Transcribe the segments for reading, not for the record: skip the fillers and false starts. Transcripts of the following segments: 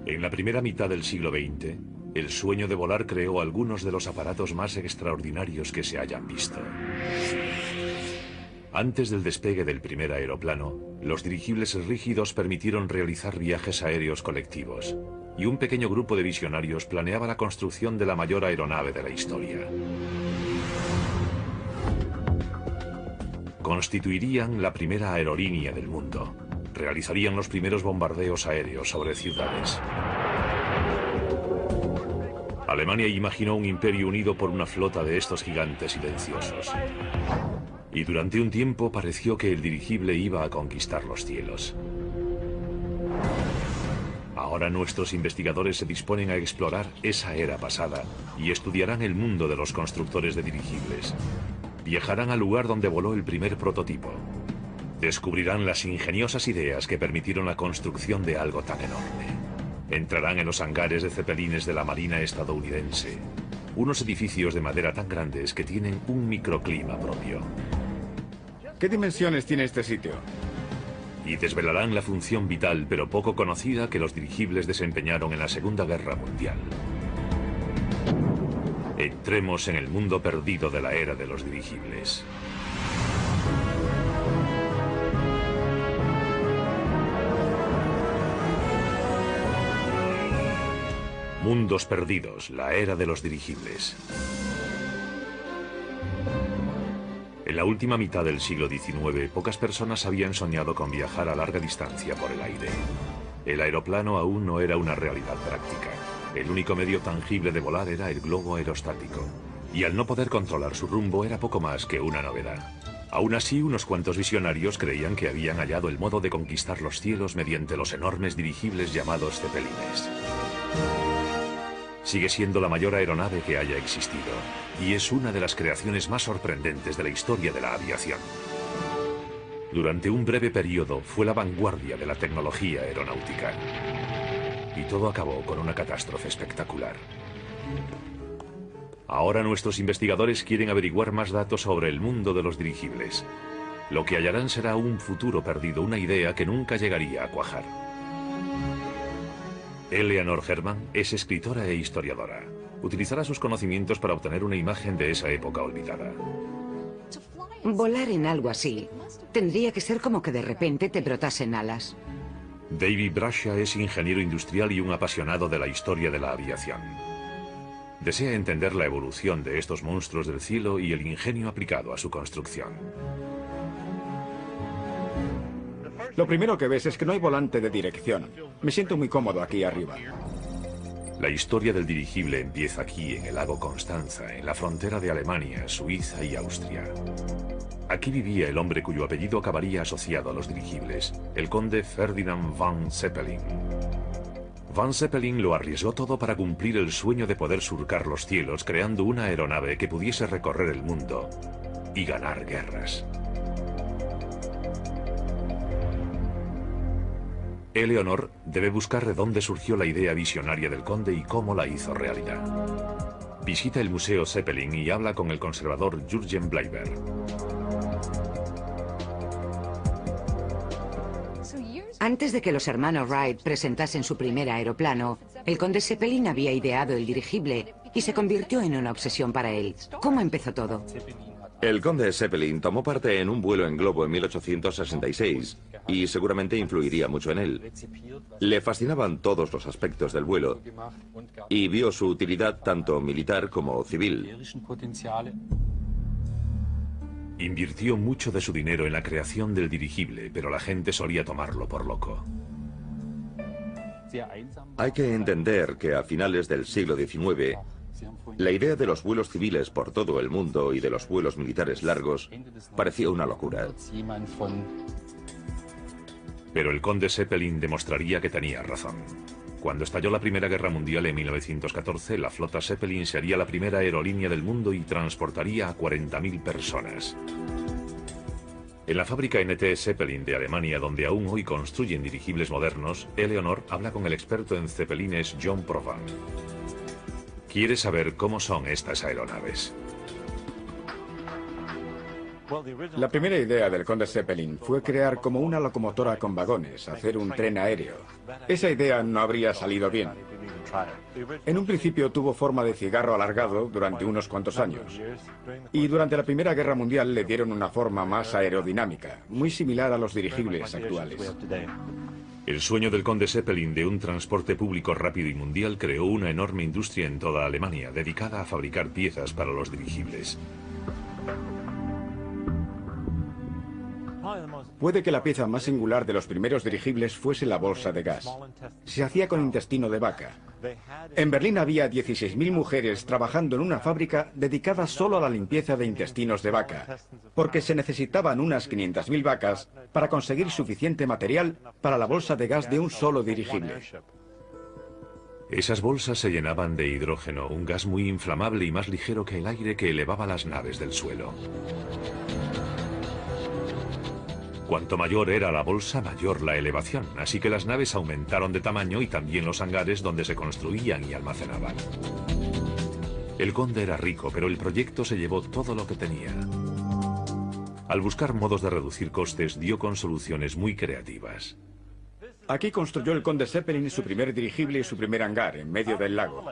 En la primera mitad del siglo XX, el sueño de volar creó algunos de los aparatos más extraordinarios que se hayan visto. Antes del despegue del primer aeroplano, los dirigibles rígidos permitieron realizar viajes aéreos colectivos, y un pequeño grupo de visionarios planeaba la construcción de la mayor aeronave de la historia. Constituirían la primera aerolínea del mundo. Realizarían los primeros bombardeos aéreos sobre ciudades. Alemania imaginó un imperio unido por una flota de estos gigantes silenciosos. Y durante un tiempo pareció que el dirigible iba a conquistar los cielos. Ahora nuestros investigadores se disponen a explorar esa era pasada y estudiarán el mundo de los constructores de dirigibles. Viajarán al lugar donde voló el primer prototipo. Descubrirán las ingeniosas ideas que permitieron la construcción de algo tan enorme. Entrarán en los hangares de cepelines de la Marina estadounidense, unos edificios de madera tan grandes que tienen un microclima propio. ¿Qué dimensiones tiene este sitio? Y desvelarán la función vital pero poco conocida que los dirigibles desempeñaron en la Segunda Guerra Mundial. Entremos en el mundo perdido de la era de los dirigibles. Mundos perdidos, la era de los dirigibles. En la última mitad del siglo XIX, pocas personas habían soñado con viajar a larga distancia por el aire. El aeroplano aún no era una realidad práctica. El único medio tangible de volar era el globo aerostático. Y al no poder controlar su rumbo era poco más que una novedad. Aún así, unos cuantos visionarios creían que habían hallado el modo de conquistar los cielos mediante los enormes dirigibles llamados cepelines. Sigue siendo la mayor aeronave que haya existido, y es una de las creaciones más sorprendentes de la historia de la aviación. Durante un breve periodo fue la vanguardia de la tecnología aeronáutica. Y todo acabó con una catástrofe espectacular. Ahora nuestros investigadores quieren averiguar más datos sobre el mundo de los dirigibles. Lo que hallarán será un futuro perdido, una idea que nunca llegaría a cuajar. Eleanor Herman es escritora e historiadora. Utilizará sus conocimientos para obtener una imagen de esa época olvidada. Volar en algo así tendría que ser como que de repente te brotasen alas. David Brascia es ingeniero industrial y un apasionado de la historia de la aviación. Desea entender la evolución de estos monstruos del cielo y el ingenio aplicado a su construcción. Lo primero que ves es que no hay volante de dirección. Me siento muy cómodo aquí arriba. La historia del dirigible empieza aquí, en el lago Constanza, en la frontera de Alemania, Suiza y Austria. Aquí vivía el hombre cuyo apellido acabaría asociado a los dirigibles, el conde Ferdinand von Zeppelin. Von Zeppelin lo arriesgó todo para cumplir el sueño de poder surcar los cielos, creando una aeronave que pudiese recorrer el mundo y ganar guerras. Eleanor debe buscar de dónde surgió la idea visionaria del conde y cómo la hizo realidad. Visita el Museo Zeppelin y habla con el conservador Jürgen Bleiber. Antes de que los hermanos Wright presentasen su primer aeroplano, el conde Zeppelin había ideado el dirigible y se convirtió en una obsesión para él. ¿Cómo empezó todo? El conde Zeppelin tomó parte en un vuelo en globo en 1866 y seguramente influiría mucho en él. Le fascinaban todos los aspectos del vuelo y vio su utilidad tanto militar como civil. Invirtió mucho de su dinero en la creación del dirigible, pero la gente solía tomarlo por loco. Hay que entender que a finales del siglo XIX, la idea de los vuelos civiles por todo el mundo y de los vuelos militares largos parecía una locura. Pero el conde Zeppelin demostraría que tenía razón. Cuando estalló la Primera Guerra Mundial en 1914, la flota Zeppelin sería la primera aerolínea del mundo y transportaría a 40.000 personas. En la fábrica NT Zeppelin de Alemania, donde aún hoy construyen dirigibles modernos, Eleanor habla con el experto en zeppelines John Provan. Quiere saber cómo son estas aeronaves. La primera idea del conde Zeppelin fue crear como una locomotora con vagones, hacer un tren aéreo. Esa idea no habría salido bien. En un principio tuvo forma de cigarro alargado durante unos cuantos años. Y durante la Primera Guerra Mundial le dieron una forma más aerodinámica, muy similar a los dirigibles actuales. El sueño del conde Zeppelin de un transporte público rápido y mundial creó una enorme industria en toda Alemania, dedicada a fabricar piezas para los dirigibles. Puede que la pieza más singular de los primeros dirigibles fuese la bolsa de gas. Se hacía con intestino de vaca. En Berlín había 16.000 mujeres trabajando en una fábrica dedicada solo a la limpieza de intestinos de vaca, porque se necesitaban unas 500.000 vacas para conseguir suficiente material para la bolsa de gas de un solo dirigible. Esas bolsas se llenaban de hidrógeno, un gas muy inflamable y más ligero que el aire que elevaba las naves del suelo. Cuanto mayor era la bolsa, mayor la elevación, así que las naves aumentaron de tamaño y también los hangares donde se construían y almacenaban. El conde era rico, pero el proyecto se llevó todo lo que tenía. Al buscar modos de reducir costes, dio con soluciones muy creativas. Aquí construyó el conde Zeppelin su primer dirigible y su primer hangar, en medio del lago.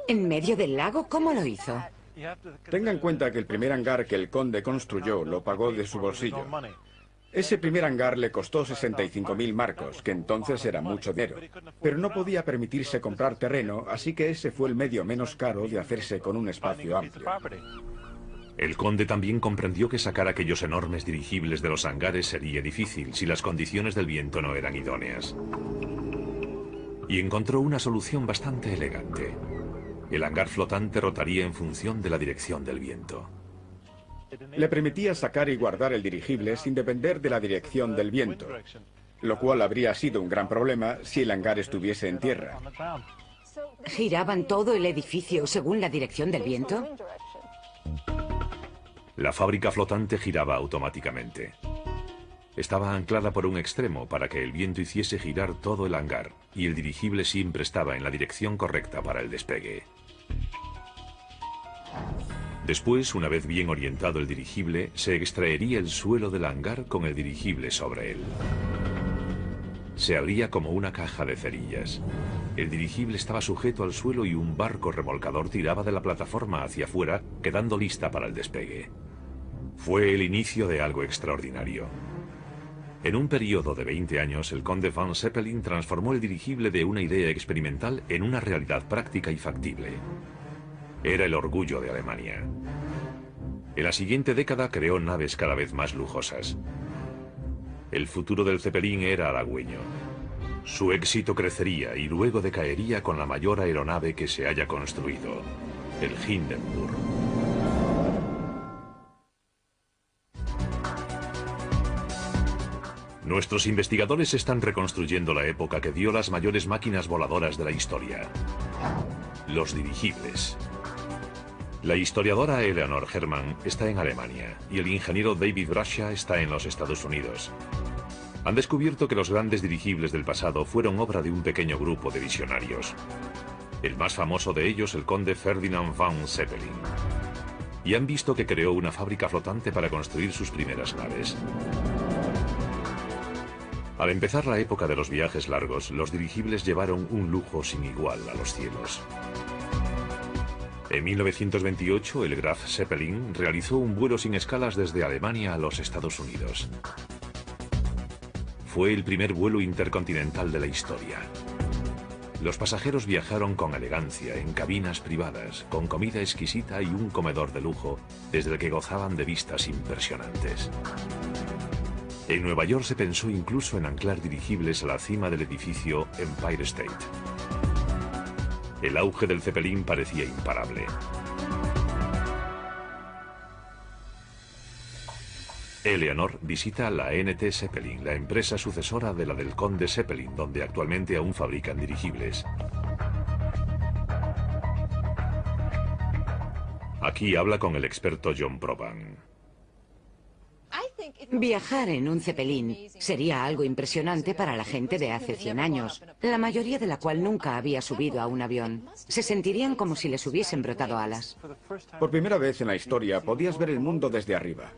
¿En medio del lago? ¿Cómo lo hizo? Tenga en cuenta que el primer hangar que el conde construyó lo pagó de su bolsillo. Ese primer hangar le costó 65.000 marcos, que entonces era mucho dinero. Pero no podía permitirse comprar terreno, así que ese fue el medio menos caro de hacerse con un espacio amplio. El conde también comprendió que sacar aquellos enormes dirigibles de los hangares sería difícil si las condiciones del viento no eran idóneas. Y encontró una solución bastante elegante. El hangar flotante rotaría en función de la dirección del viento. Le permitía sacar y guardar el dirigible sin depender de la dirección del viento, lo cual habría sido un gran problema si el hangar estuviese en tierra. ¿Giraban todo el edificio según la dirección del viento? La fábrica flotante giraba automáticamente. Estaba anclada por un extremo para que el viento hiciese girar todo el hangar, y el dirigible siempre estaba en la dirección correcta para el despegue. Después, una vez bien orientado el dirigible, se extraería el suelo del hangar con el dirigible sobre él. Se abría como una caja de cerillas. El dirigible estaba sujeto al suelo y un barco remolcador tiraba de la plataforma hacia afuera, quedando lista para el despegue. Fue el inicio de algo extraordinario. En un periodo de 20 años, el conde von Zeppelin transformó el dirigible de una idea experimental en una realidad práctica y factible. Era el orgullo de Alemania. En la siguiente década creó naves cada vez más lujosas. El futuro del Zeppelin era halagüeño. Su éxito crecería y luego decaería con la mayor aeronave que se haya construido, el Hindenburg. Nuestros investigadores están reconstruyendo la época que dio las mayores máquinas voladoras de la historia, los dirigibles. La historiadora Eleanor Hermann está en Alemania y el ingeniero David Brascia está en los Estados Unidos. Han descubierto que los grandes dirigibles del pasado fueron obra de un pequeño grupo de visionarios. El más famoso de ellos, el conde Ferdinand von Zeppelin. Y han visto que creó una fábrica flotante para construir sus primeras naves. Al empezar la época de los viajes largos, los dirigibles llevaron un lujo sin igual a los cielos. En 1928, el Graf Zeppelin realizó un vuelo sin escalas desde Alemania a los Estados Unidos. Fue el primer vuelo intercontinental de la historia. Los pasajeros viajaron con elegancia, en cabinas privadas, con comida exquisita y un comedor de lujo, desde el que gozaban de vistas impresionantes. En Nueva York se pensó incluso en anclar dirigibles a la cima del edificio Empire State. El auge del Zeppelin parecía imparable. Eleanor visita la NT Zeppelin, la empresa sucesora de la del conde Zeppelin, donde actualmente aún fabrican dirigibles. Aquí habla con el experto John Proban. Viajar en un Zeppelin sería algo impresionante para la gente de hace 100 años, la mayoría de la cual nunca había subido a un avión. Se sentirían como si les hubiesen brotado alas. Por primera vez en la historia podías ver el mundo desde arriba.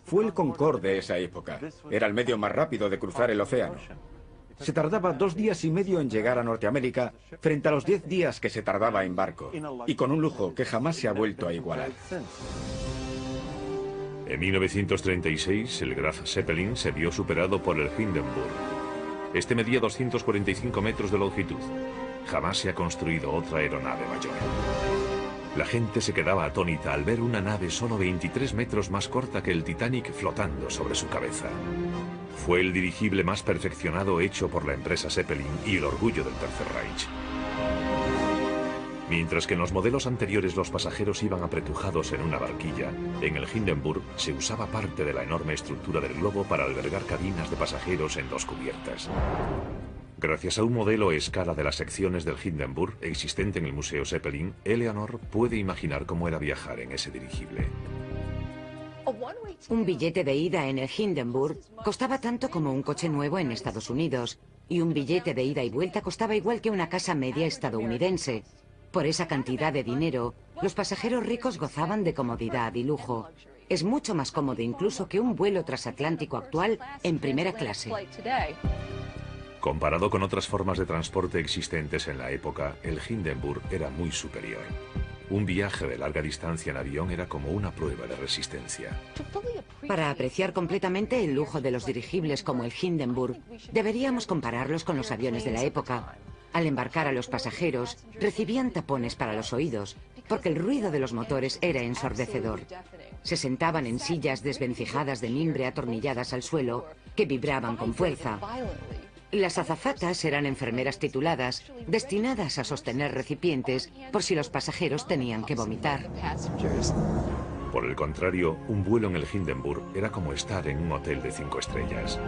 Fue el Concorde de esa época. Era el medio más rápido de cruzar el océano. Se tardaba 2 días y medio en llegar a Norteamérica frente a los 10 días que se tardaba en barco, y con un lujo que jamás se ha vuelto a igualar. En 1936, el Graf Zeppelin se vio superado por el Hindenburg. Este medía 245 metros de longitud. Jamás se ha construido otra aeronave mayor. La gente se quedaba atónita al ver una nave solo 23 metros más corta que el Titanic flotando sobre su cabeza. Fue el dirigible más perfeccionado hecho por la empresa Zeppelin y el orgullo del Tercer Reich. Mientras que en los modelos anteriores los pasajeros iban apretujados en una barquilla, en el Hindenburg se usaba parte de la enorme estructura del globo para albergar cabinas de pasajeros en 2 cubiertas. Gracias a un modelo a escala de las secciones del Hindenburg existente en el Museo Zeppelin, Eleanor puede imaginar cómo era viajar en ese dirigible. Un billete de ida en el Hindenburg costaba tanto como un coche nuevo en Estados Unidos, y un billete de ida y vuelta costaba igual que una casa media estadounidense. Por esa cantidad de dinero, los pasajeros ricos gozaban de comodidad y lujo. Es mucho más cómodo incluso que un vuelo transatlántico actual en primera clase. Comparado con otras formas de transporte existentes en la época, el Hindenburg era muy superior. Un viaje de larga distancia en avión era como una prueba de resistencia. Para apreciar completamente el lujo de los dirigibles como el Hindenburg, deberíamos compararlos con los aviones de la época. Al embarcar a los pasajeros, recibían tapones para los oídos, porque el ruido de los motores era ensordecedor. Se sentaban en sillas desvencijadas de mimbre atornilladas al suelo, que vibraban con fuerza. Las azafatas eran enfermeras tituladas, destinadas a sostener recipientes por si los pasajeros tenían que vomitar. Por el contrario, un vuelo en el Hindenburg era como estar en un hotel de 5 estrellas.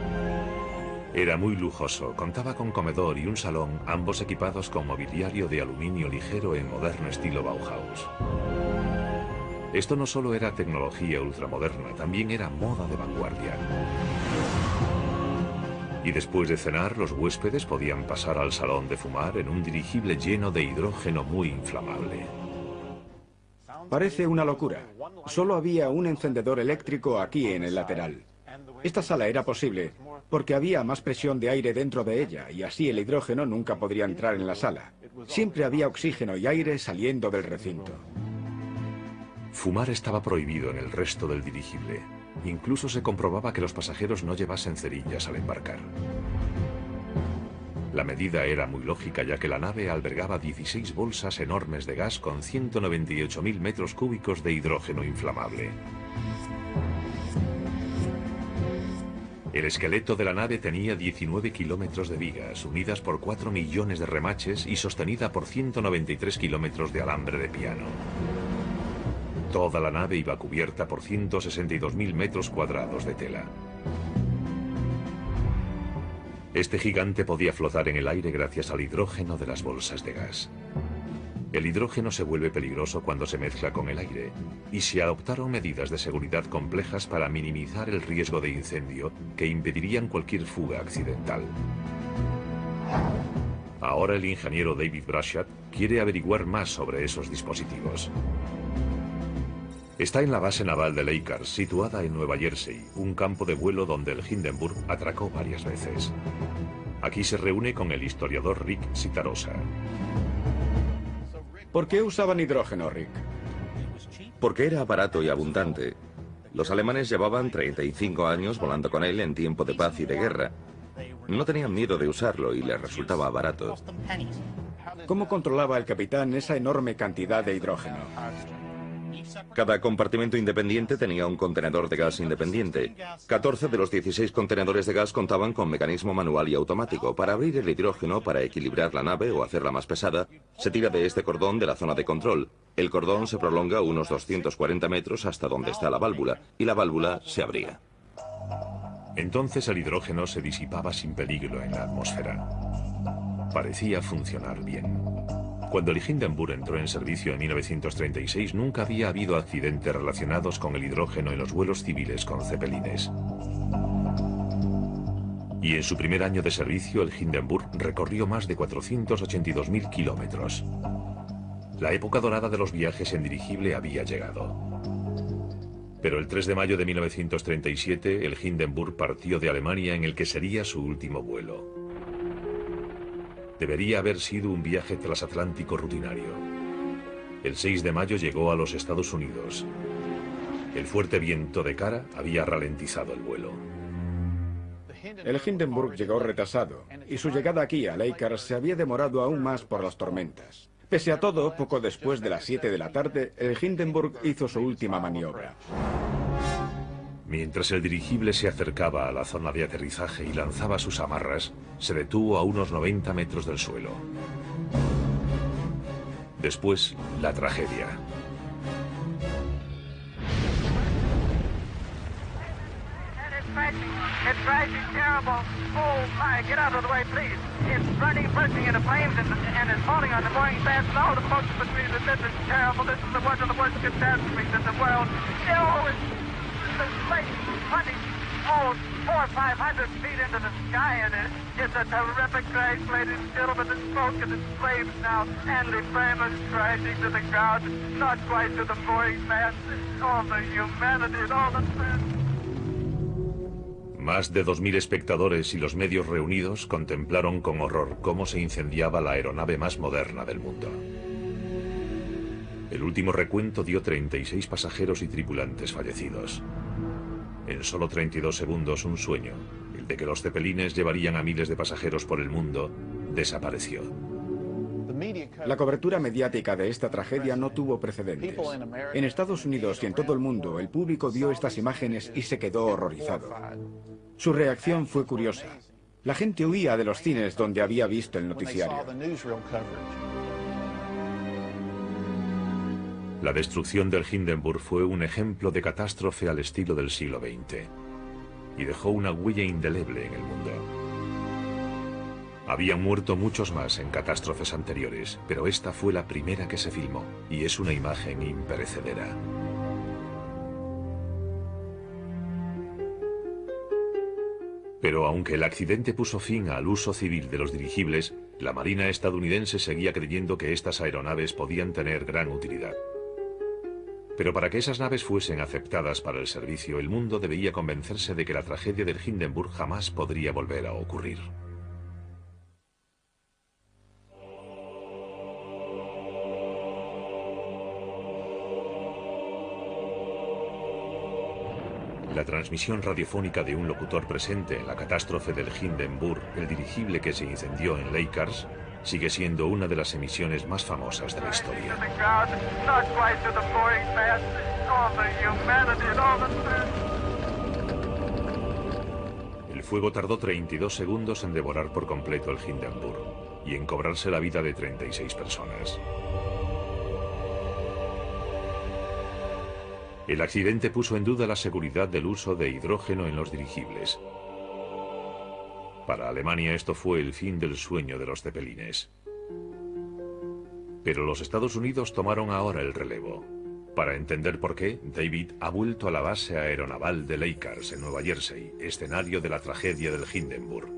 Era muy lujoso, contaba con comedor y un salón, ambos equipados con mobiliario de aluminio ligero en moderno estilo Bauhaus. Esto no solo era tecnología ultramoderna, también era moda de vanguardia. Y después de cenar, los huéspedes podían pasar al salón de fumar en un dirigible lleno de hidrógeno muy inflamable. Parece una locura. Solo había un encendedor eléctrico aquí en el lateral. Esta sala era posible porque había más presión de aire dentro de ella y así el hidrógeno nunca podría entrar en la sala. Siempre había oxígeno y aire saliendo del recinto. Fumar estaba prohibido en el resto del dirigible. Incluso se comprobaba que los pasajeros no llevasen cerillas al embarcar. La medida era muy lógica, ya que la nave albergaba 16 bolsas enormes de gas con 198.000 metros cúbicos de hidrógeno inflamable. El esqueleto de la nave tenía 19 kilómetros de vigas, unidas por 4 millones de remaches y sostenida por 193 kilómetros de alambre de piano. Toda la nave iba cubierta por 162.000 metros cuadrados de tela. Este gigante podía flotar en el aire gracias al hidrógeno de las bolsas de gas. El hidrógeno se vuelve peligroso cuando se mezcla con el aire, y se adoptaron medidas de seguridad complejas para minimizar el riesgo de incendio que impedirían cualquier fuga accidental. Ahora el ingeniero David Brashat quiere averiguar más sobre esos dispositivos. Está en la base naval de Leichhardt, situada en Nueva Jersey, un campo de vuelo donde el Hindenburg atracó varias veces. Aquí se reúne con el historiador Rick Sitarosa. ¿Por qué usaban hidrógeno, Rick? Porque era barato y abundante. Los alemanes llevaban 35 años volando con él en tiempo de paz y de guerra. No tenían miedo de usarlo y les resultaba barato. ¿Cómo controlaba el capitán esa enorme cantidad de hidrógeno? Cada compartimento independiente tenía un contenedor de gas independiente. 14 de los 16 contenedores de gas contaban con mecanismo manual y automático. Para abrir el hidrógeno, para equilibrar la nave o hacerla más pesada, se tira de este cordón de la zona de control. El cordón se prolonga unos 240 metros hasta donde está la válvula, y la válvula se abría. Entonces el hidrógeno se disipaba sin peligro en la atmósfera. Parecía funcionar bien. Cuando el Hindenburg entró en servicio en 1936, nunca había habido accidentes relacionados con el hidrógeno en los vuelos civiles con cepelines. Y en su primer año de servicio, el Hindenburg recorrió más de 482.000 kilómetros. La época dorada de los viajes en dirigible había llegado. Pero el 3 de mayo de 1937, el Hindenburg partió de Alemania en el que sería su último vuelo. Debería haber sido un viaje transatlántico rutinario. El 6 de mayo llegó a los Estados Unidos. El fuerte viento de cara había ralentizado el vuelo. El Hindenburg llegó retrasado y su llegada aquí a Lakers se había demorado aún más por las tormentas. Pese a todo, poco después de las 7 de la tarde, el Hindenburg hizo su última maniobra. Mientras el dirigible se acercaba a la zona de aterrizaje y lanzaba sus amarras, se detuvo a unos 90 metros del suelo. Después, la tragedia. It's crashing terrible. Oh my, get out of the way, please. It's burning, bursting into flames, and it's falling on the Boeing fast. And all the folks between us, this is terrible. This is one of the worst catastrophes in the world. Oh, it's like 400 or 500 feet into the sky, and it's a terrific crash, ladies and gentlemen. The smoke and the flames now, and the flame is crashing to the ground, not quite to the Boeing mast. All the humanity and all the sin. Más de 2.000 espectadores y los medios reunidos contemplaron con horror cómo se incendiaba la aeronave más moderna del mundo. El último recuento dio 36 pasajeros y tripulantes fallecidos. En solo 32 segundos, un sueño, el de que los cepelines llevarían a miles de pasajeros por el mundo, desapareció. La cobertura mediática de esta tragedia no tuvo precedentes. En Estados Unidos y en todo el mundo, el público vio estas imágenes y se quedó horrorizado. Su reacción fue curiosa. La gente huía de los cines donde había visto el noticiario. La destrucción del Hindenburg fue un ejemplo de catástrofe al estilo del siglo XX y dejó una huella indeleble en el mundo. Habían muerto muchos más en catástrofes anteriores, pero esta fue la primera que se filmó y es una imagen imperecedera. Pero aunque el accidente puso fin al uso civil de los dirigibles, la Marina estadounidense seguía creyendo que estas aeronaves podían tener gran utilidad. Pero para que esas naves fuesen aceptadas para el servicio, el mundo debía convencerse de que la tragedia del Hindenburg jamás podría volver a ocurrir. La transmisión radiofónica de un locutor presente en la catástrofe del Hindenburg, el dirigible que se incendió en Lakers, sigue siendo una de las emisiones más famosas de la historia. El fuego tardó 32 segundos en devorar por completo el Hindenburg y en cobrarse la vida de 36 personas. El accidente puso en duda la seguridad del uso de hidrógeno en los dirigibles. Para Alemania esto fue el fin del sueño de los cepelines. Pero los Estados Unidos tomaron ahora el relevo. Para entender por qué, David ha vuelto a la base aeronaval de Lakers, en Nueva Jersey, escenario de la tragedia del Hindenburg.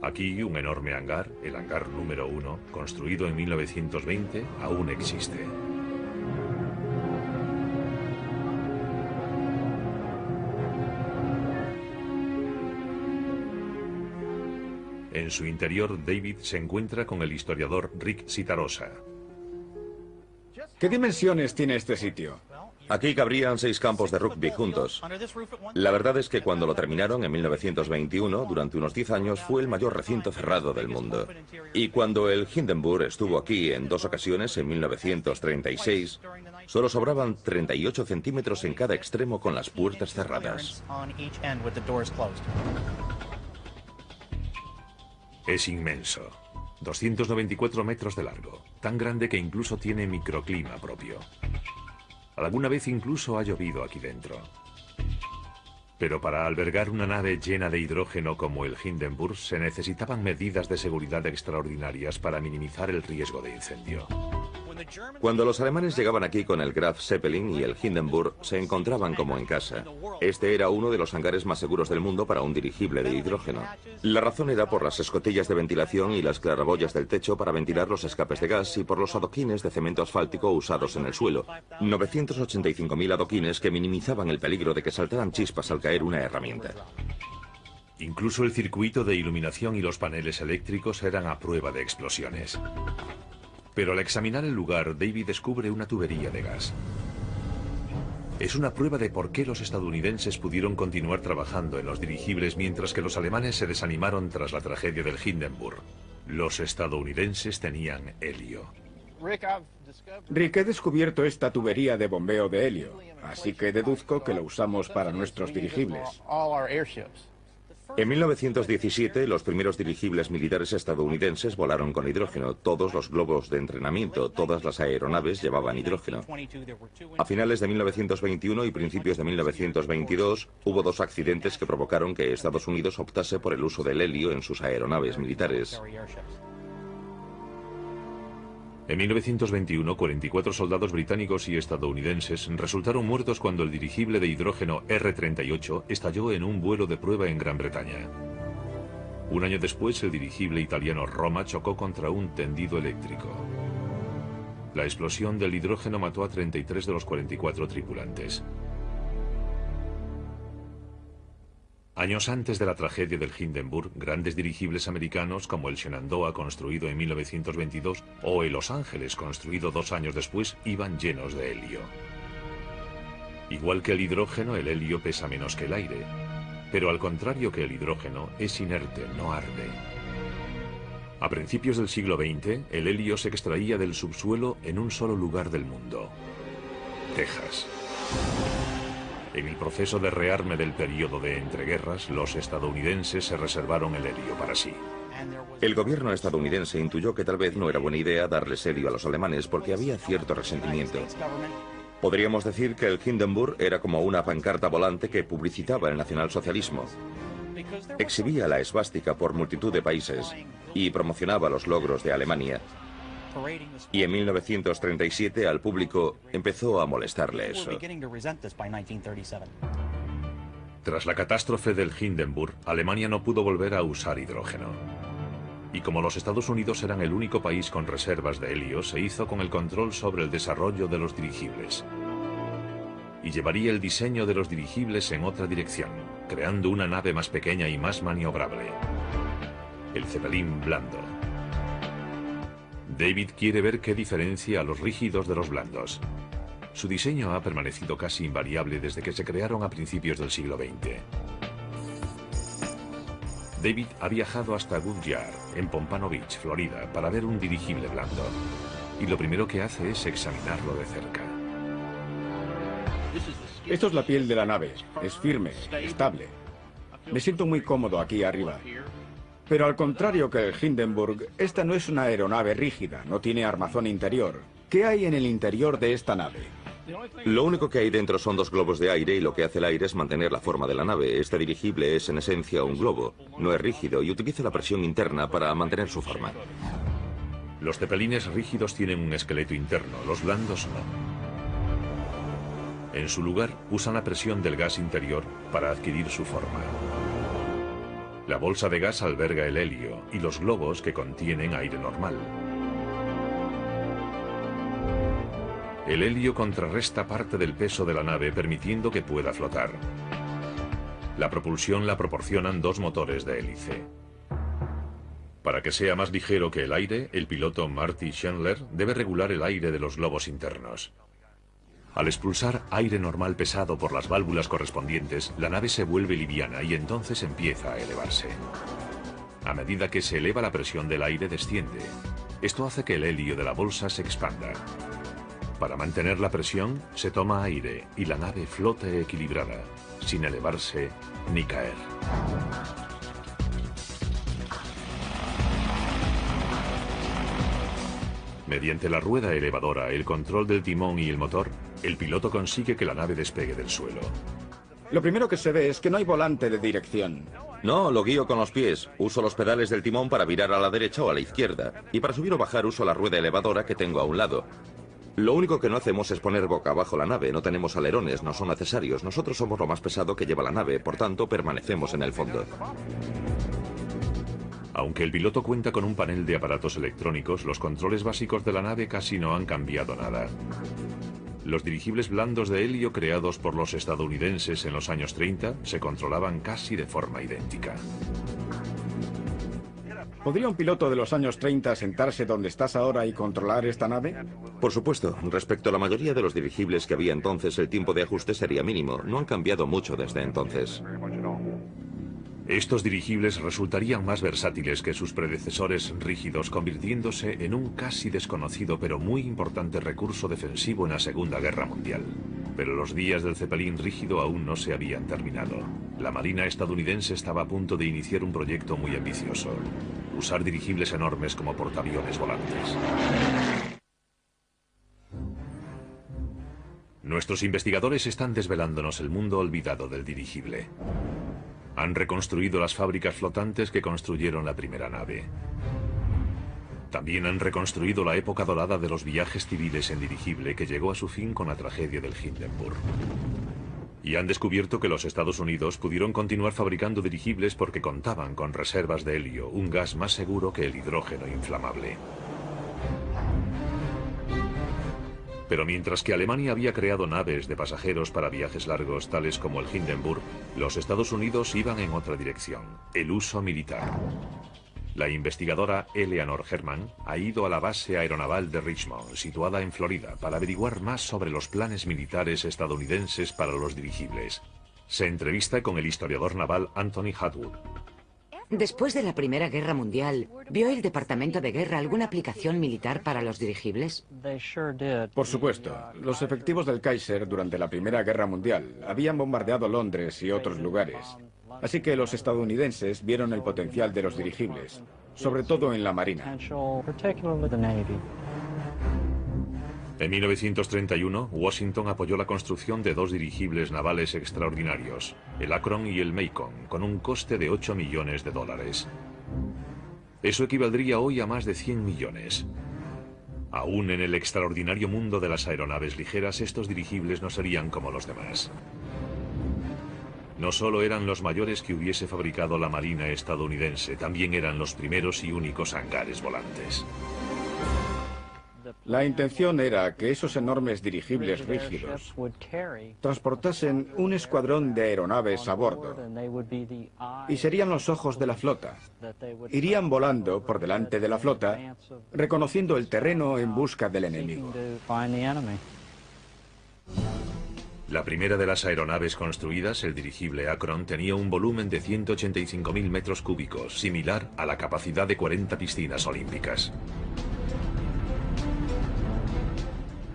Aquí un enorme hangar, el hangar número 1, construido en 1920, aún existe. En su interior, David se encuentra con el historiador Rick Citarosa. ¿Qué dimensiones tiene este sitio? Aquí cabrían 6 campos de rugby juntos. La verdad es que cuando lo terminaron en 1921, durante unos 10 años, fue el mayor recinto cerrado del mundo. Y cuando el Hindenburg estuvo aquí en 2 ocasiones, en 1936, solo sobraban 38 centímetros en cada extremo con las puertas cerradas. Es inmenso, 294 metros de largo, tan grande que incluso tiene microclima propio. Alguna vez incluso ha llovido aquí dentro. Pero para albergar una nave llena de hidrógeno como el Hindenburg se necesitaban medidas de seguridad extraordinarias para minimizar el riesgo de incendio. Cuando los alemanes llegaban aquí con el Graf Zeppelin y el Hindenburg, se encontraban como en casa. Este era uno de los hangares más seguros del mundo para un dirigible de hidrógeno. La razón era por las escotillas de ventilación y las claraboyas del techo para ventilar los escapes de gas y por los adoquines de cemento asfáltico usados en el suelo. 985.000 adoquines que minimizaban el peligro de que saltaran chispas al caer una herramienta. Incluso el circuito de iluminación y los paneles eléctricos eran a prueba de explosiones. Pero al examinar el lugar, David descubre una tubería de gas. Es una prueba de por qué los estadounidenses pudieron continuar trabajando en los dirigibles mientras que los alemanes se desanimaron tras la tragedia del Hindenburg. Los estadounidenses tenían helio. Rick, he descubierto esta tubería de bombeo de helio, así que deduzco que lo usamos para nuestros dirigibles. En 1917, los primeros dirigibles militares estadounidenses volaron con hidrógeno. Todos los globos de entrenamiento, todas las aeronaves llevaban hidrógeno. A finales de 1921 y principios de 1922, hubo 2 accidentes que provocaron que Estados Unidos optase por el uso del helio en sus aeronaves militares. En 1921, 44 soldados británicos y estadounidenses resultaron muertos cuando el dirigible de hidrógeno R-38 estalló en un vuelo de prueba en Gran Bretaña. Un año después, el dirigible italiano Roma chocó contra un tendido eléctrico. La explosión del hidrógeno mató a 33 de los 44 tripulantes. Años antes de la tragedia del Hindenburg, grandes dirigibles americanos como el Shenandoah, construido en 1922, o el Los Ángeles, construido 2 años después, iban llenos de helio. Igual que el hidrógeno, el helio pesa menos que el aire, pero al contrario que el hidrógeno, es inerte, no arde. A principios del siglo XX, el helio se extraía del subsuelo en un solo lugar del mundo: Texas. En el proceso de rearme del periodo de entreguerras, los estadounidenses se reservaron el helio para sí. El gobierno estadounidense intuyó que tal vez no era buena idea darles helio a los alemanes porque había cierto resentimiento. Podríamos decir que el Hindenburg era como una pancarta volante que publicitaba el nacionalsocialismo. Exhibía la esvástica por multitud de países y promocionaba los logros de Alemania. Y en 1937 al público empezó a molestarle eso. Tras la catástrofe del Hindenburg, Alemania no pudo volver a usar hidrógeno. Y como los Estados Unidos eran el único país con reservas de helio, se hizo con el control sobre el desarrollo de los dirigibles. Y llevaría el diseño de los dirigibles en otra dirección, creando una nave más pequeña y más maniobrable: el Zeppelin blando. David quiere ver qué diferencia a los rígidos de los blandos. Su diseño ha permanecido casi invariable desde que se crearon a principios del siglo XX. David ha viajado hasta Goodyear, en Pompano Beach, Florida, para ver un dirigible blando. Y lo primero que hace es examinarlo de cerca. Esto es la piel de la nave. Es firme, estable. Me siento muy cómodo aquí arriba. Pero al contrario que el Hindenburg, esta no es una aeronave rígida, no tiene armazón interior. ¿Qué hay en el interior de esta nave? Lo único que hay dentro son 2 globos de aire y lo que hace el aire es mantener la forma de la nave. Este dirigible es en esencia un globo, no es rígido y utiliza la presión interna para mantener su forma. Los zeppelines rígidos tienen un esqueleto interno, los blandos no. En su lugar, usan la presión del gas interior para adquirir su forma. La bolsa de gas alberga el helio y los globos que contienen aire normal. El helio contrarresta parte del peso de la nave, permitiendo que pueda flotar. La propulsión la proporcionan 2 motores de hélice. Para que sea más ligero que el aire, el piloto Marty Chandler debe regular el aire de los globos internos. Al expulsar aire normal pesado por las válvulas correspondientes, la nave se vuelve liviana y entonces empieza a elevarse. A medida que se eleva, la presión del aire desciende. Esto hace que el helio de la bolsa se expanda. Para mantener la presión, se toma aire y la nave flote equilibrada, sin elevarse ni caer. Mediante la rueda elevadora, el control del timón y el motor, el piloto consigue que la nave despegue del suelo. Lo primero que se ve es que no hay volante de dirección. No, lo guío con los pies. Uso los pedales del timón para virar a la derecha o a la izquierda. Y para subir o bajar uso la rueda elevadora que tengo a un lado. Lo único que no hacemos es poner boca abajo la nave. No tenemos alerones, no son necesarios. Nosotros somos lo más pesado que lleva la nave, por tanto permanecemos en el fondo. Aunque el piloto cuenta con un panel de aparatos electrónicos, los controles básicos de la nave casi no han cambiado nada. Los dirigibles blandos de helio creados por los estadounidenses en los años 30 se controlaban casi de forma idéntica. ¿Podría un piloto de los años 30 sentarse donde estás ahora y controlar esta nave? Por supuesto, respecto a la mayoría de los dirigibles que había entonces, el tiempo de ajuste sería mínimo. No han cambiado mucho desde entonces. Estos dirigibles resultarían más versátiles que sus predecesores rígidos, convirtiéndose en un casi desconocido pero muy importante recurso defensivo en la Segunda Guerra Mundial. Pero los días del Zeppelin rígido aún no se habían terminado. La Marina estadounidense estaba a punto de iniciar un proyecto muy ambicioso: usar dirigibles enormes como portaaviones volantes. Nuestros investigadores están desvelándonos el mundo olvidado del dirigible. Han reconstruido las fábricas flotantes que construyeron la primera nave. También han reconstruido la época dorada de los viajes civiles en dirigible que llegó a su fin con la tragedia del Hindenburg. Y han descubierto que los Estados Unidos pudieron continuar fabricando dirigibles porque contaban con reservas de helio, un gas más seguro que el hidrógeno inflamable. Pero mientras que Alemania había creado naves de pasajeros para viajes largos tales como el Hindenburg, los Estados Unidos iban en otra dirección: el uso militar. La investigadora Eleanor Herman ha ido a la base aeronaval de Richmond, situada en Florida, para averiguar más sobre los planes militares estadounidenses para los dirigibles. Se entrevista con el historiador naval Anthony Hadwood. Después de la Primera Guerra Mundial, ¿vio el Departamento de Guerra alguna aplicación militar para los dirigibles? Por supuesto. Los efectivos del Kaiser durante la Primera Guerra Mundial habían bombardeado Londres y otros lugares. Así que los estadounidenses vieron el potencial de los dirigibles, sobre todo en la Marina. En 1931, Washington apoyó la construcción de dos dirigibles navales extraordinarios, el Akron y el Macon, con un coste de $8 millones. Eso equivaldría hoy a más de 100 millones. Aún en el extraordinario mundo de las aeronaves ligeras, estos dirigibles no serían como los demás. No solo eran los mayores que hubiese fabricado la Marina estadounidense, también eran los primeros y únicos hangares volantes. La intención era que esos enormes dirigibles rígidos transportasen un escuadrón de aeronaves a bordo y serían los ojos de la flota. Irían volando por delante de la flota, reconociendo el terreno en busca del enemigo. La primera de las aeronaves construidas, el dirigible Akron, tenía un volumen de 185.000 metros cúbicos, similar a la capacidad de 40 piscinas olímpicas.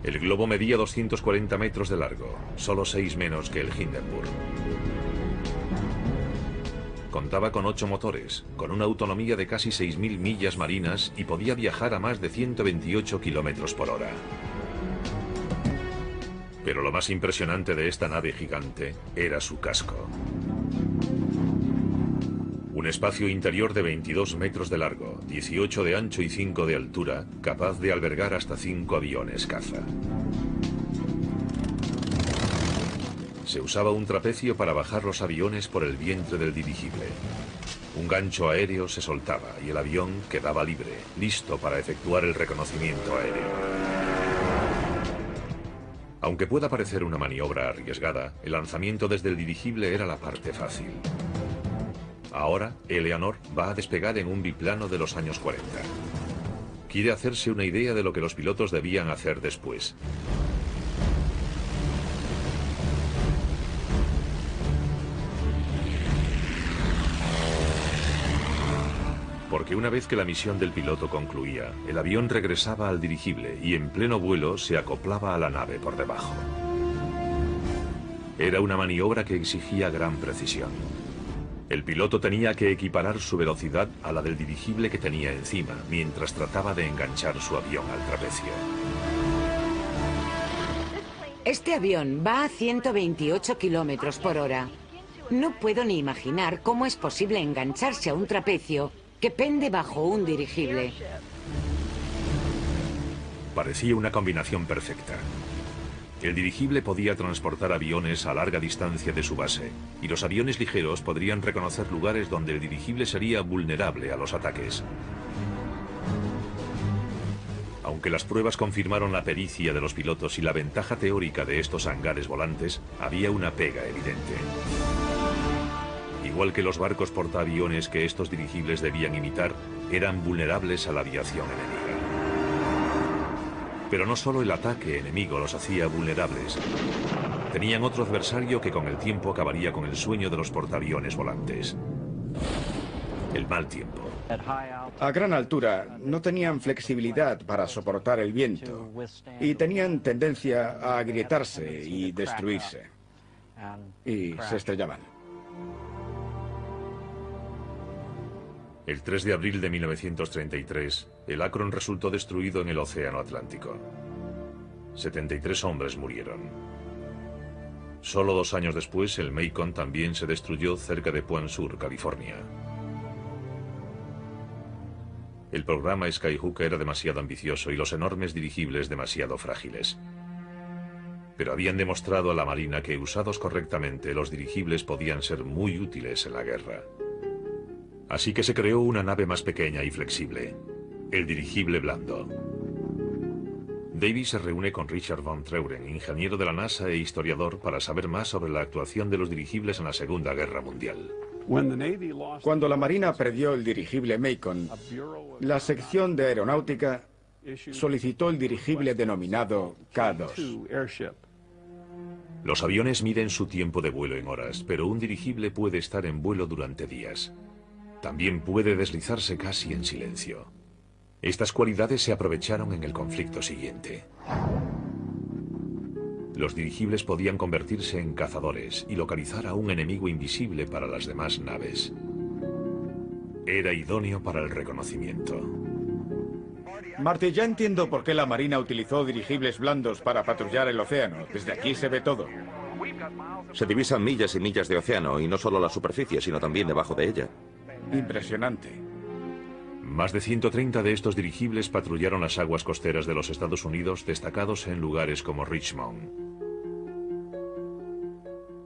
El globo medía 240 metros de largo, solo 6 menos que el Hindenburg. Contaba con 8 motores, con una autonomía de casi 6.000 millas marinas y podía viajar a más de 128 kilómetros por hora. Pero lo más impresionante de esta nave gigante era su casco. Un espacio interior de 22 metros de largo, 18 de ancho y 5 de altura, capaz de albergar hasta 5 aviones caza. Se usaba un trapecio para bajar los aviones por el vientre del dirigible. Un gancho aéreo se soltaba y el avión quedaba libre, listo para efectuar el reconocimiento aéreo. Aunque pueda parecer una maniobra arriesgada, el lanzamiento desde el dirigible era la parte fácil. Ahora, Eleanor va a despegar en un biplano de los años 40. Quiere hacerse una idea de lo que los pilotos debían hacer después. Porque una vez que la misión del piloto concluía, el avión regresaba al dirigible y en pleno vuelo se acoplaba a la nave por debajo. Era una maniobra que exigía gran precisión. El piloto tenía que equiparar su velocidad a la del dirigible que tenía encima, mientras trataba de enganchar su avión al trapecio. Este avión va a 128 kilómetros por hora. No puedo ni imaginar cómo es posible engancharse a un trapecio que pende bajo un dirigible. Parecía una combinación perfecta. El dirigible podía transportar aviones a larga distancia de su base, y los aviones ligeros podrían reconocer lugares donde el dirigible sería vulnerable a los ataques. Aunque las pruebas confirmaron la pericia de los pilotos y la ventaja teórica de estos hangares volantes, había una pega evidente. Igual que los barcos portaaviones que estos dirigibles debían imitar, eran vulnerables a la aviación enemiga. Pero no solo el ataque enemigo los hacía vulnerables. Tenían otro adversario que con el tiempo acabaría con el sueño de los portaaviones volantes: el mal tiempo. A gran altura no tenían flexibilidad para soportar el viento y tenían tendencia a agrietarse y destruirse. Y se estrellaban. El 3 de abril de 1933, el Akron resultó destruido en el Océano Atlántico. 73 hombres murieron. Solo 2 años después, el Macon también se destruyó cerca de Point Sur, California. El programa Skyhook era demasiado ambicioso y los enormes dirigibles demasiado frágiles. Pero habían demostrado a la Marina que, usados correctamente, los dirigibles podían ser muy útiles en la guerra. Así que se creó una nave más pequeña y flexible, el dirigible blando. Davis se reúne con Richard von Treuren, ingeniero de la NASA e historiador, para saber más sobre la actuación de los dirigibles en la Segunda Guerra Mundial. Cuando la Marina perdió el dirigible Macon, la sección de aeronáutica solicitó el dirigible denominado K-2. Los aviones miden su tiempo de vuelo en horas, pero un dirigible puede estar en vuelo durante días. También puede deslizarse casi en silencio. Estas cualidades se aprovecharon en el conflicto siguiente. Los dirigibles podían convertirse en cazadores y localizar a un enemigo invisible para las demás naves. Era idóneo para el reconocimiento. Marty, ya entiendo por qué la Marina utilizó dirigibles blandos para patrullar el océano. Desde aquí se ve todo. Se divisan millas y millas de océano, y no solo la superficie, sino también debajo de ella. Impresionante. Más de 130 de estos dirigibles patrullaron las aguas costeras de los Estados Unidos, destacados en lugares como Richmond.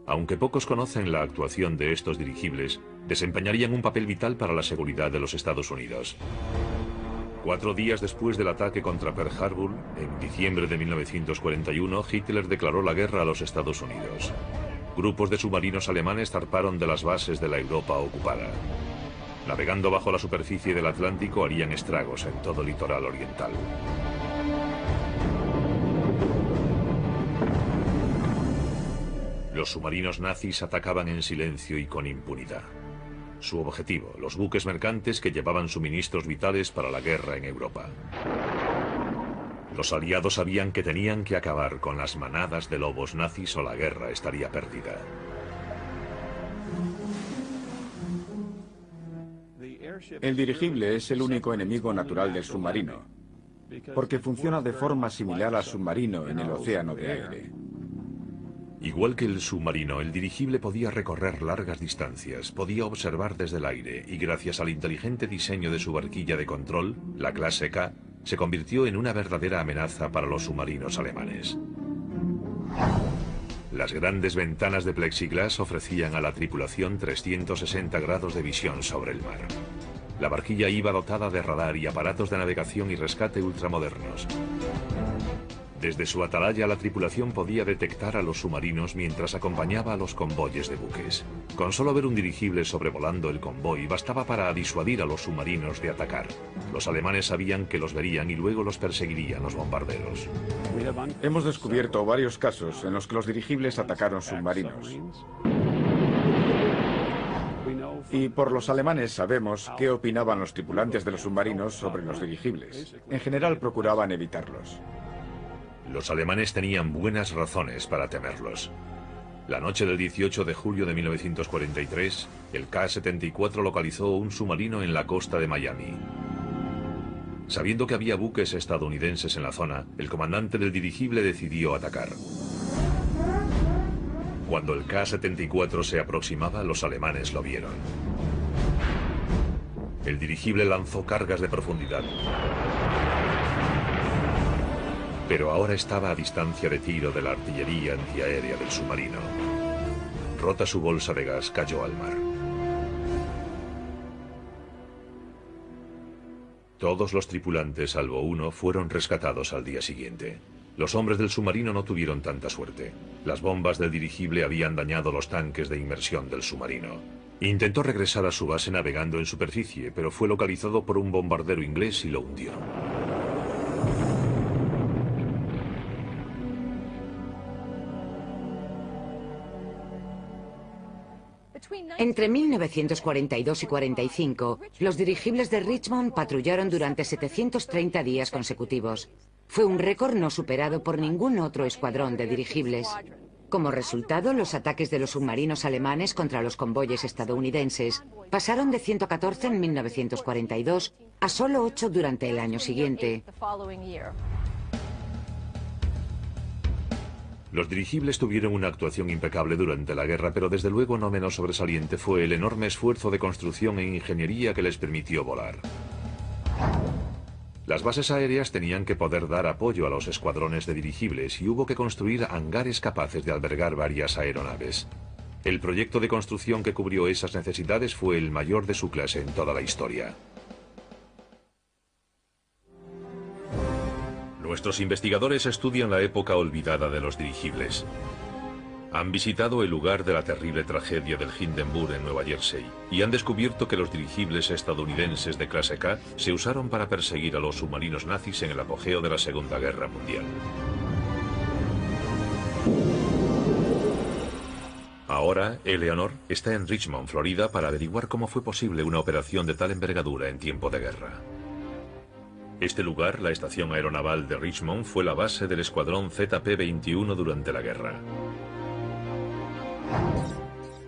Aunque pocos conocen la actuación de estos dirigibles, desempeñarían un papel vital para la seguridad de los Estados Unidos. 4 días después del ataque contra Pearl Harbor, en diciembre de 1941, Hitler declaró la guerra a los Estados Unidos. Grupos de submarinos alemanes zarparon de las bases de la Europa ocupada. Navegando bajo la superficie del Atlántico, harían estragos en todo el litoral oriental. Los submarinos nazis atacaban en silencio y con impunidad. Su objetivo, los buques mercantes que llevaban suministros vitales para la guerra en Europa. Los aliados sabían que tenían que acabar con las manadas de lobos nazis o la guerra estaría perdida. El dirigible es el único enemigo natural del submarino, porque funciona de forma similar al submarino en el océano de aire. Igual que el submarino, el dirigible podía recorrer largas distancias, podía observar desde el aire y gracias al inteligente diseño de su barquilla de control, la clase K, se convirtió en una verdadera amenaza para los submarinos alemanes. Las grandes ventanas de plexiglas ofrecían a la tripulación 360 grados de visión sobre el mar. La barquilla iba dotada de radar y aparatos de navegación y rescate ultramodernos. Desde su atalaya, la tripulación podía detectar a los submarinos mientras acompañaba a los convoyes de buques. Con solo ver un dirigible sobrevolando el convoy bastaba para disuadir a los submarinos de atacar. Los alemanes sabían que los verían y luego los perseguirían los bombarderos. Hemos descubierto varios casos en los que los dirigibles atacaron submarinos. Y por los alemanes sabemos qué opinaban los tripulantes de los submarinos sobre los dirigibles. En general procuraban evitarlos. Los alemanes tenían buenas razones para temerlos. La noche del 18 de julio de 1943, el K-74 localizó un submarino en la costa de Miami. Sabiendo que había buques estadounidenses en la zona, el comandante del dirigible decidió atacar. Cuando el K-74 se aproximaba, los alemanes lo vieron. El dirigible lanzó cargas de profundidad, pero ahora estaba a distancia de tiro de la artillería antiaérea del submarino. Rota su bolsa de gas, cayó al mar. Todos los tripulantes, salvo uno, fueron rescatados al día siguiente. Los hombres del submarino no tuvieron tanta suerte. Las bombas del dirigible habían dañado los tanques de inmersión del submarino. Intentó regresar a su base navegando en superficie, pero fue localizado por un bombardero inglés y lo hundió. Entre 1942 y 45, los dirigibles de Richmond patrullaron durante 730 días consecutivos. Fue un récord no superado por ningún otro escuadrón de dirigibles. Como resultado, los ataques de los submarinos alemanes contra los convoyes estadounidenses pasaron de 114 en 1942 a solo 8 durante el año siguiente. Los dirigibles tuvieron una actuación impecable durante la guerra, pero desde luego no menos sobresaliente fue el enorme esfuerzo de construcción e ingeniería que les permitió volar. Las bases aéreas tenían que poder dar apoyo a los escuadrones de dirigibles y hubo que construir hangares capaces de albergar varias aeronaves. El proyecto de construcción que cubrió esas necesidades fue el mayor de su clase en toda la historia. Nuestros investigadores estudian la época olvidada de los dirigibles. Han visitado el lugar de la terrible tragedia del Hindenburg en Nueva Jersey y han descubierto que los dirigibles estadounidenses de clase K se usaron para perseguir a los submarinos nazis en el apogeo de la Segunda Guerra Mundial. Ahora, Eleanor está en Richmond, Florida, para averiguar cómo fue posible una operación de tal envergadura en tiempo de guerra. Este lugar, la estación aeronaval de Richmond, fue la base del escuadrón ZP-21 durante la guerra.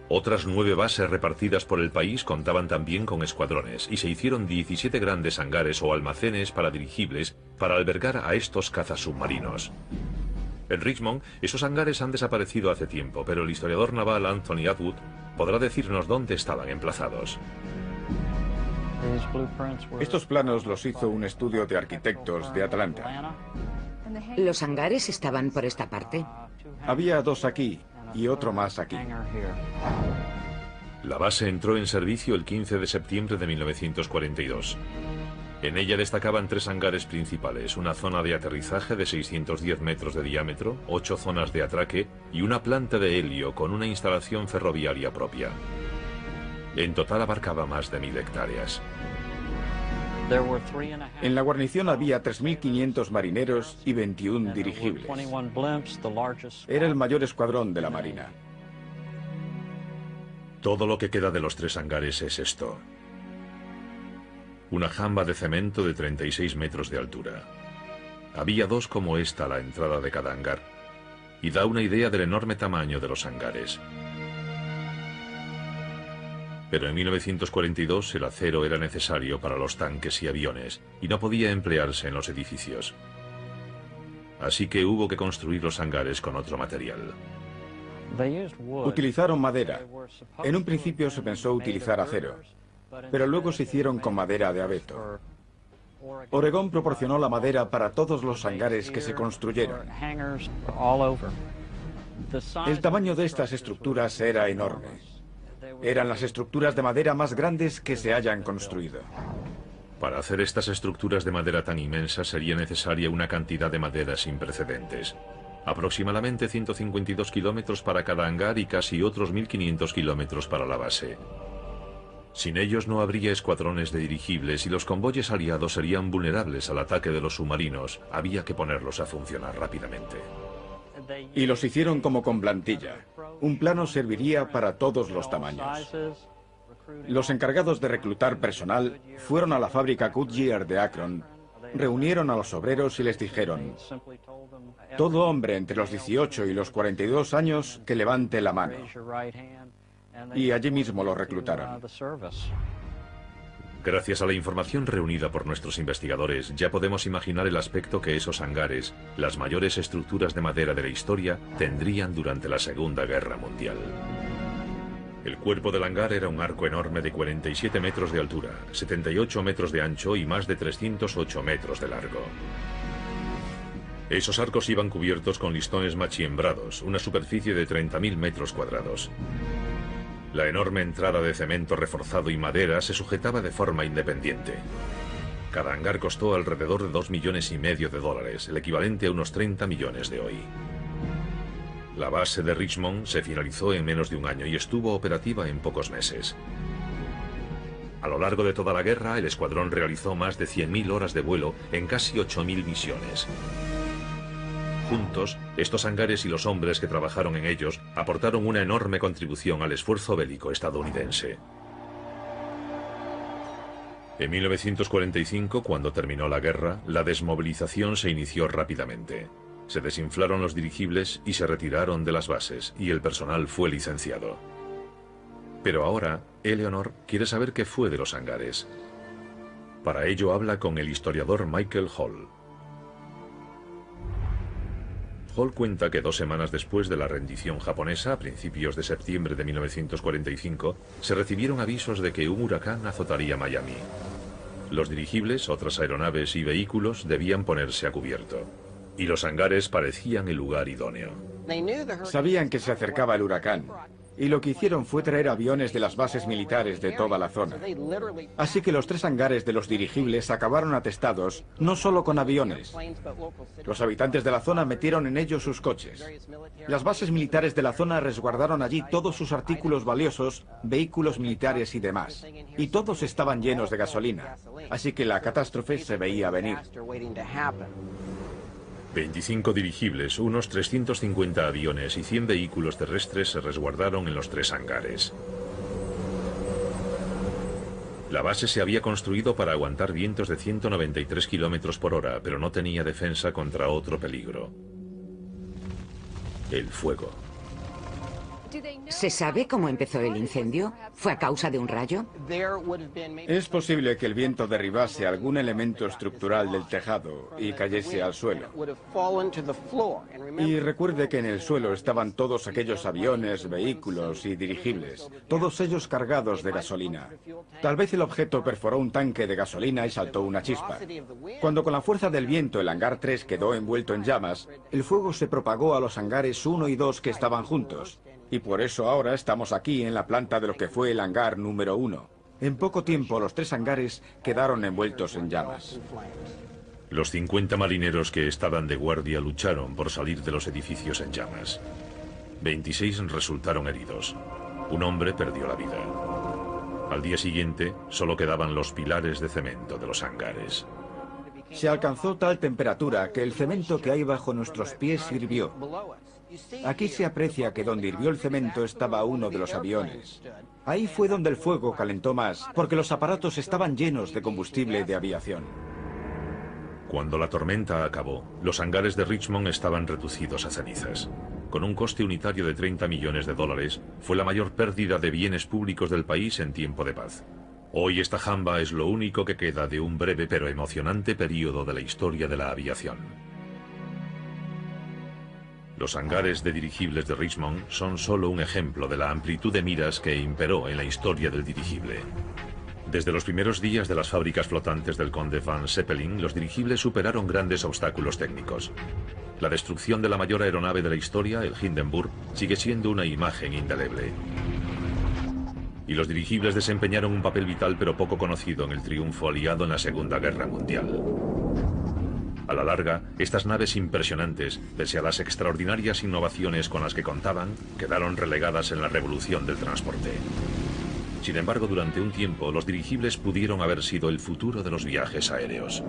Otras 9 bases repartidas por el país contaban también con escuadrones y se hicieron 17 grandes hangares o almacenes para dirigibles para albergar a estos cazasubmarinos. En Richmond, esos hangares han desaparecido hace tiempo, pero el historiador naval Anthony Atwood podrá decirnos dónde estaban emplazados. Estos planos los hizo un estudio de arquitectos de Atlanta. ¿Los hangares estaban por esta parte? Había 2 aquí y otro más aquí. La base entró en servicio el 15 de septiembre de 1942. En ella destacaban 3 hangares principales, una zona de aterrizaje de 610 metros de diámetro, 8 zonas de atraque y una planta de helio con una instalación ferroviaria propia. En total abarcaba más de 1000 hectáreas. En la guarnición había 3.500 marineros y 21 dirigibles. Era el mayor escuadrón de la Marina. Todo lo que queda de los 3 hangares es esto. Una jamba de cemento de 36 metros de altura. Había 2 como esta a la entrada de cada hangar, y da una idea del enorme tamaño de los hangares. Pero en 1942 el acero era necesario para los tanques y aviones y no podía emplearse en los edificios. Así que hubo que construir los hangares con otro material. Utilizaron madera. En un principio se pensó utilizar acero, pero luego se hicieron con madera de abeto. Oregón proporcionó la madera para todos los hangares que se construyeron. El tamaño de estas estructuras era enorme. Eran las estructuras de madera más grandes que se hayan construido. Para hacer estas estructuras de madera tan inmensas sería necesaria una cantidad de madera sin precedentes. Aproximadamente 152 kilómetros para cada hangar y casi otros 1500 kilómetros para la base. Sin ellos no habría escuadrones de dirigibles y los convoyes aliados serían vulnerables al ataque de los submarinos. Había que ponerlos a funcionar rápidamente. Y los hicieron como con plantilla. Un plano serviría para todos los tamaños. Los encargados de reclutar personal fueron a la fábrica Goodyear de Akron, reunieron a los obreros y les dijeron: todo hombre entre los 18 y los 42 años que levante la mano. Y allí mismo los reclutaron. Gracias a la información reunida por nuestros investigadores, ya podemos imaginar el aspecto que esos hangares, las mayores estructuras de madera de la historia, tendrían durante la Segunda Guerra Mundial. El cuerpo del hangar era un arco enorme de 47 metros de altura, 78 metros de ancho y más de 308 metros de largo. Esos arcos iban cubiertos con listones machiembrados, una superficie de 30.000 metros cuadrados. La enorme entrada de cemento reforzado y madera se sujetaba de forma independiente. Cada hangar costó alrededor de $2,5 millones, el equivalente a unos 30 millones de hoy. La base de Richmond se finalizó en menos de un año y estuvo operativa en pocos meses. A lo largo de toda la guerra, el escuadrón realizó más de 100.000 horas de vuelo en casi 8.000 misiones. Juntos, estos hangares y los hombres que trabajaron en ellos aportaron una enorme contribución al esfuerzo bélico estadounidense. En 1945, cuando terminó la guerra, la desmovilización se inició rápidamente. Se desinflaron los dirigibles y se retiraron de las bases, y el personal fue licenciado. Pero ahora, Eleanor quiere saber qué fue de los hangares. Para ello habla con el historiador Michael Hall. Hall cuenta que 2 semanas después de la rendición japonesa, a principios de septiembre de 1945, se recibieron avisos de que un huracán azotaría Miami. Los dirigibles, otras aeronaves y vehículos debían ponerse a cubierto. Y los hangares parecían el lugar idóneo. Sabían que se acercaba el huracán, y lo que hicieron fue traer aviones de las bases militares de toda la zona. Así que los 3 hangares de los dirigibles acabaron atestados no solo con aviones. Los habitantes de la zona metieron en ellos sus coches. Las bases militares de la zona resguardaron allí todos sus artículos valiosos, vehículos militares y demás. Y todos estaban llenos de gasolina. Así que la catástrofe se veía venir. 25 dirigibles, unos 350 aviones y 100 vehículos terrestres se resguardaron en los 3 hangares. La base se había construido para aguantar vientos de 193 kilómetros por hora, pero no tenía defensa contra otro peligro: el fuego. ¿Se sabe cómo empezó el incendio? ¿Fue a causa de un rayo? Es posible que el viento derribase algún elemento estructural del tejado y cayese al suelo. Y recuerde que en el suelo estaban todos aquellos aviones, vehículos y dirigibles, todos ellos cargados de gasolina. Tal vez el objeto perforó un tanque de gasolina y saltó una chispa. Cuando con la fuerza del viento el hangar 3 quedó envuelto en llamas, el fuego se propagó a los hangares 1 y 2 que estaban juntos. Y por eso ahora estamos aquí en la planta de lo que fue el hangar número 1. En poco tiempo los 3 hangares quedaron envueltos en llamas. Los 50 marineros que estaban de guardia lucharon por salir de los edificios en llamas. 26 resultaron heridos. Un hombre perdió la vida. Al día siguiente, solo quedaban los pilares de cemento de los hangares. Se alcanzó tal temperatura que el cemento que hay bajo nuestros pies hirvió. Aquí se aprecia que donde hirvió el cemento estaba uno de los aviones. Ahí fue donde el fuego calentó más, porque los aparatos estaban llenos de combustible de aviación. Cuando la tormenta acabó, los hangares de Richmond estaban reducidos a cenizas. Con un coste unitario de $30 millones, fue la mayor pérdida de bienes públicos del país en tiempo de paz. Hoy esta jamba es lo único que queda de un breve pero emocionante periodo de la historia de la aviación. Los hangares de dirigibles de Richmond son solo un ejemplo de la amplitud de miras que imperó en la historia del dirigible. Desde los primeros días de las fábricas flotantes del conde Van Zeppelin, los dirigibles superaron grandes obstáculos técnicos. La destrucción de la mayor aeronave de la historia, el Hindenburg, sigue siendo una imagen indeleble. Y los dirigibles desempeñaron un papel vital pero poco conocido en el triunfo aliado en la Segunda Guerra Mundial. A la larga, estas naves impresionantes, pese a las extraordinarias innovaciones con las que contaban, quedaron relegadas en la revolución del transporte. Sin embargo, durante un tiempo, los dirigibles pudieron haber sido el futuro de los viajes aéreos.